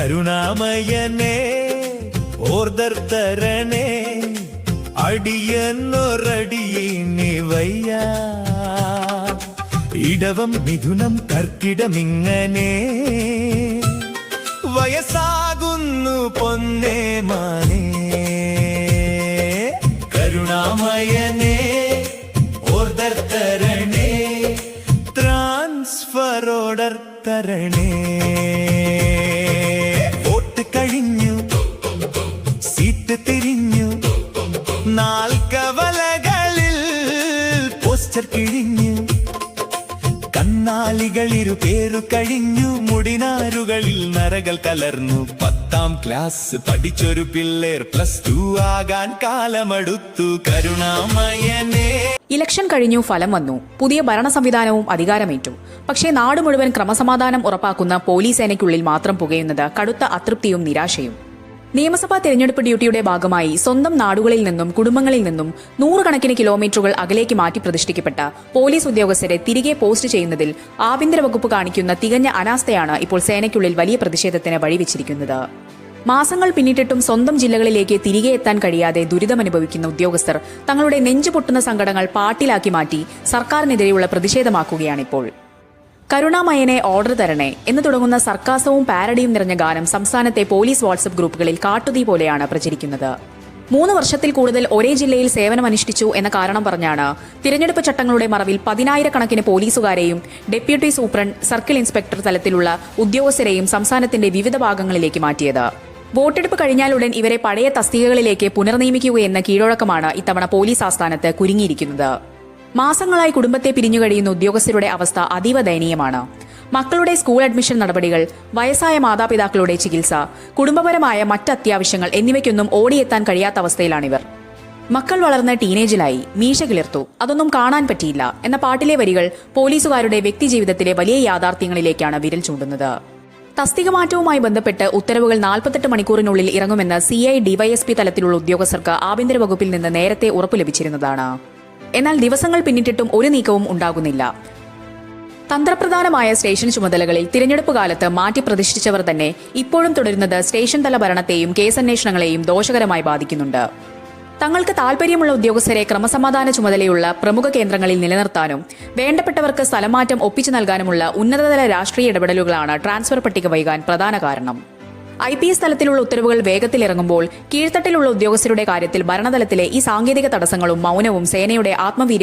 കരുണാമയനെ ഓർദർ തരണേ അടിയെന്നൊരടിയിനി വയ്യ ഇടവം മിഥുനം കർക്കിടമിങ്ങനെ വയസ്സാകുന്നു പൊന്നേ മാനേ കരുണാമയനെ ഓർദർ തരണേ ട്രാൻസ്ഫർ ഓർഡർ തരണേ വോട്ട് കഴിഞ്ഞു സീറ്റ് തിരിഞ്ഞു നാൽക്കവലകളിൽ പോസ്റ്റർ കിഴിഞ്ഞു കന്നാലികൾ ഇരുപേരു കഴിഞ്ഞു മുടിനാരുകളിൽ നരകൾ കലർന്നു 10ാം ക്ലാസ് പഠിച്ചൊരു പിള്ളേർ +2 ആകാൻ കാലമെടുത്തു കരുണാമയനെ. ഇലക്ഷൻ കഴിഞ്ഞു, ഫലം വന്നു. പുതിയ ഭരണ സംവിധാനവും അധികാരമേറ്റു. പക്ഷേ നാട് മുഴുവൻ ക്രമസമാധാനം ഉറപ്പാക്കുന്ന പോലീസ് സേനയ്ക്കുള്ളിൽ മാത്രം പുകയുന്നത് കടുത്ത അതൃപ്തിയും നിരാശയും. നിയമസഭാ തെരഞ്ഞെടുപ്പ് ഡ്യൂട്ടിയുടെ ഭാഗമായി സ്വന്തം നാടുകളിൽ നിന്നും കുടുംബങ്ങളിൽ നിന്നും 100 കണക്കിന് കിലോമീറ്ററുകൾ അകലേക്ക് മാറ്റി പ്രതിഷ്ഠിക്കപ്പെട്ട പോലീസ് ഉദ്യോഗസ്ഥരെ തിരികെ പോസ്റ്റ് ചെയ്യുന്നതിൽ ആഭ്യന്തര വകുപ്പ് കാണിക്കുന്ന തികഞ്ഞ അനാസ്ഥയാണ് ഇപ്പോൾ സേനയ്ക്കുള്ളിൽ വലിയ പ്രതിഷേധത്തിന് വഴിവെച്ചിരിക്കുന്നത്. മാസങ്ങൾ പിന്നിട്ടിട്ടും സ്വന്തം ജില്ലകളിലേക്ക് തിരികെ എത്താൻ കഴിയാതെ ദുരിതമനുഭവിക്കുന്ന ഉദ്യോഗസ്ഥർ തങ്ങളുടെ നെഞ്ചുപൊട്ടുന്ന സങ്കടങ്ങൾ പാട്ടിലാക്കി മാറ്റി സർക്കാരിനെതിരെയുള്ള പ്രതിഷേധമാക്കുകയാണിപ്പോൾ. കരുണാമയനെ ഓർഡർ തരണേ എന്ന് തുടങ്ങുന്ന സർക്കാസവും പാരഡിയും നിറഞ്ഞ ഗാനം സംസ്ഥാനത്തെ പോലീസ് വാട്സ്ആപ്പ് ഗ്രൂപ്പുകളിൽ കാട്ടുതീ പോലെയാണ് പ്രചരിക്കുന്നത്. 3 വർഷത്തിൽ കൂടുതൽ ഒരേ ജില്ലയിൽ സേവനമനുഷ്ഠിച്ചു എന്ന കാരണം പറഞ്ഞാണ് തിരഞ്ഞെടുപ്പ് ചട്ടങ്ങളുടെ മറവിൽ 10,000 പോലീസുകാരെയും ഡെപ്യൂട്ടി സൂപ്രണ്ട്, സർക്കിൾ ഇൻസ്പെക്ടർ തലത്തിലുള്ള ഉദ്യോഗസ്ഥരെയും സംസ്ഥാനത്തിന്റെ വിവിധ ഭാഗങ്ങളിലേക്ക് മാറ്റിയത്. വോട്ടെടുപ്പ് കഴിഞ്ഞാലുടൻ ഇവരെ പഴയ തസ്തികകളിലേക്ക് പുനർനിയമിക്കുകയെന്ന കീഴ്വഴക്കമാണ് ഇത്തവണ പോലീസ് ആസ്ഥാനത്ത് കുരുങ്ങിയിരിക്കുന്നത്. മാസങ്ങളായി കുടുംബത്തെ പിരിഞ്ഞു കഴിയുന്ന ഉദ്യോഗസ്ഥരുടെ അവസ്ഥ അതീവ ദയനീയമാണ്. മക്കളുടെ സ്കൂൾ അഡ്മിഷൻ നടപടികൾ, വയസ്സായ മാതാപിതാക്കളുടെ ചികിത്സ, കുടുംബപരമായ മറ്റ് അത്യാവശ്യങ്ങൾ എന്നിവയ്ക്കൊന്നും ഓടിയെത്താൻ കഴിയാത്ത അവസ്ഥയിലാണിവർ. മക്കൾ വളർന്ന് ടീനേജിലായി, മീശ കിളിർത്തു, അതൊന്നും കാണാൻ പറ്റിയില്ല എന്ന പാട്ടിലെ വരികൾ പോലീസുകാരുടെ വ്യക്തിജീവിതത്തിലെ വലിയ യാഥാർത്ഥ്യങ്ങളിലേക്കാണ് വിരൽ ചൂണ്ടുന്നത്. തസ്തിക മാറ്റവുമായി ബന്ധപ്പെട്ട് ഉത്തരവുകൾ 48 മണിക്കൂറിനുള്ളിൽ ഇറങ്ങുമെന്ന് CI DYSP തലത്തിലുള്ള ഉദ്യോഗസ്ഥർക്ക് ആഭ്യന്തര വകുപ്പിൽ നിന്ന് നേരത്തെ ഉറപ്പു ലഭിച്ചിരുന്നതാണ്. എന്നാൽ ദിവസങ്ങൾ പിന്നിട്ടിട്ടും ഒരു നീക്കവും ഉണ്ടാകുന്നില്ല. തന്ത്രപ്രധാനമായ സ്റ്റേഷൻ ചുമതലകളിൽ തിരഞ്ഞെടുപ്പ് കാലത്ത് മാറ്റി പ്രതിഷ്ഠിച്ചവർ തന്നെ ഇപ്പോഴും തുടരുന്നത് സ്റ്റേഷൻ തല ഭരണത്തെയും കേസന്വേഷണങ്ങളെയും ദോഷകരമായി ബാധിക്കുന്നുണ്ട്. തങ്ങൾക്ക് താൽപര്യമുള്ള ഉദ്യോഗസ്ഥരെ ക്രമസമാധാന ചുമതലയുള്ള പ്രമുഖ കേന്ദ്രങ്ങളിൽ നിലനിർത്താനും വേണ്ടപ്പെട്ടവർക്ക് സ്ഥലമാറ്റം ഒപ്പിച്ചു നൽകാനുമുള്ള ഉന്നതതല രാഷ്ട്രീയ ഇടപെടലുകളാണ് ട്രാൻസ്ഫർ പട്ടിക വൈകാൻ പ്രധാന കാരണം. IPS തലത്തിലുള്ള ഉത്തരവുകൾ വേഗത്തിലിറങ്ങുമ്പോൾ കീഴ്ത്തട്ടിലുള്ള ഉദ്യോഗസ്ഥരുടെ കാര്യത്തിൽ ഭരണതലത്തിലെ ഈ സാങ്കേതിക തടസ്സങ്ങളും മൗനവും സേനയുടെ ആത്മവീര്യ